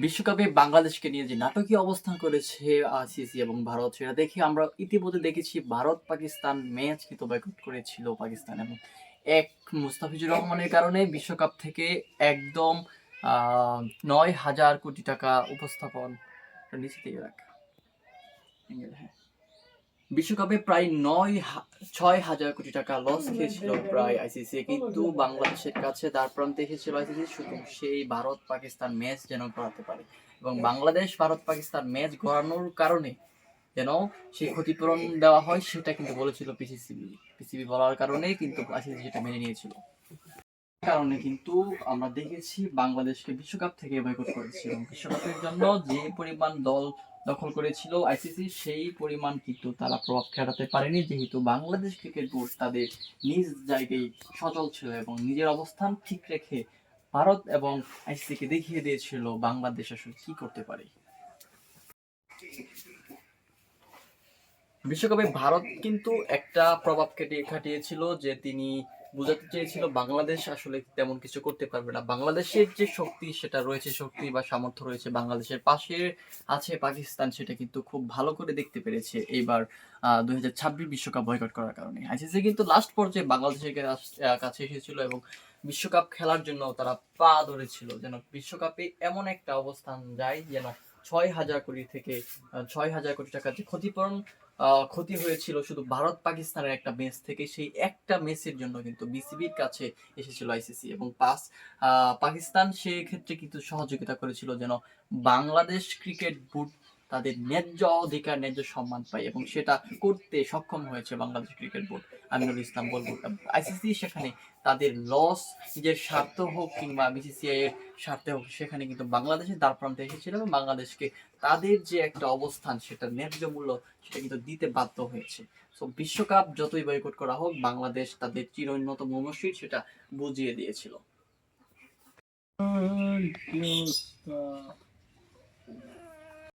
বিশ্বকাপে বাংলাদেশকে নিয়ে যে নাটকীয় অবস্থান করেছে আইসিসি এবং ভারত, সেটা দেখে আমরা ইতিমধ্যে দেখেছি ভারত পাকিস্তান ম্যাচ কিন্তু বয়কট করেছিল পাকিস্তান, এবং এক মুস্তাফিজুর রহমানের কারণে বিশ্বকাপ থেকে একদম 9,000 কোটি টাকা উপস্থাপন নিচে দিয়ে রাখা। হ্যাঁ, বিশ্বকাপে প্রায় 6,000 কোটি টাকা লস খেয়েছিল প্রায় আইসিসি, কিন্তু বাংলাদেশের কাছে দ্বার প্রান্তে এসেছিল আইসিসি শুধু সেই ভারত পাকিস্তান ম্যাচ যেন করাতে পারে, এবং বাংলাদেশ ভারত পাকিস্তান ম্যাচ গড়ানোর কারণে যেন সেই ক্ষতিপূরণ দেওয়া হয় সেটা কিন্তু বলেছিল পিসিবি বলার কারণে কিন্তু আইসিসি যেটা মেনে নিয়েছিল। কারণে কিন্তু আমরা দেখেছি বাংলাদেশকে বিশ্বকাপ থেকে বয়কট করেছে, এবং বিশ্বকাপের জন্য যে পরিমাণ দল দখল করেছিল আইসিসি সেই পরিমাণ কিন্তু তারা প্রভাব খাটাতে পারেনি, যেহেতু বাংলাদেশ ক্রিকেট বোর্ড তাদের নিজ জায়গায় সচল ছিল এবং নিজের অবস্থান ঠিক রেখে ভারত এবং আইসিসিকে দেখিয়ে দিয়েছিল বাংলাদেশ আসলে কি করতে পারে। বিশ্বকাপে ভারত কিন্তু একটা প্রভাব খাটিয়েছিল যে তিনি বোঝাতে চেয়েছিল বাংলাদেশ আসলে তেমন কিছু করতে পারবে না, বাংলাদেশের যে শক্তি সেটা রয়েছে, শক্তি বা সামর্থ্য রয়েছে বাংলাদেশের পাশে আছে পাকিস্তান, সেটা কিন্তু খুব ভালো করে দেখতে পেরেছে এইবার 2026 বিশ্বকাপ বয়কট করার কারণে। আইসিসি কিন্তু লাস্ট পর্যায়ে বাংলাদেশের কাছে এসেছিল এবং বিশ্বকাপ খেলার জন্য তারা পা ধরেছিল যেন বিশ্বকাপে এমন একটা অবস্থান যায় যেন 6,000 কোটি থেকে 6,000 কোটি টাকার যে ক্ষতি হয়েছিল শুধু ভারত পাকিস্তানের একটা ম্যাচ থেকে, সেই একটা ম্যাচের জন্য কিন্তু বিসিবির কাছে এসেছিল আইসিসি, এবং পাকিস্তান সেই ক্ষেত্রে কিন্তু সহযোগিতা করেছিল যেন বাংলাদেশ ক্রিকেট বোর্ড তাদের ন্যায্য অধিকার ন্যায্য সম্মান পায়, এবং সেটা করতে সক্ষম হয়েছে বাংলাদেশ ক্রিকেট বোর্ড। আমিনুল ইসলাম বলবো আইসিসি সেখানে তাদের লস নিজের স্বার্থ হোক কিংবা বিসিসিআই এর স্বার্থে হোক, সেখানে কিন্তু বাংলাদেশের দ্বার প্রান্তে এসেছিল এবং বাংলাদেশকে তাদের যে একটা অবস্থান সেটা ন্যায্য মূল্য সেটা কিন্তু দিতে বাধ্য হয়েছে। সো বিশ্বকাপ যতই বয়কট করা হোক, বাংলাদেশ তাদের চিরোন্নত মনস্বীর সেটা বুঝিয়ে দিয়েছিল।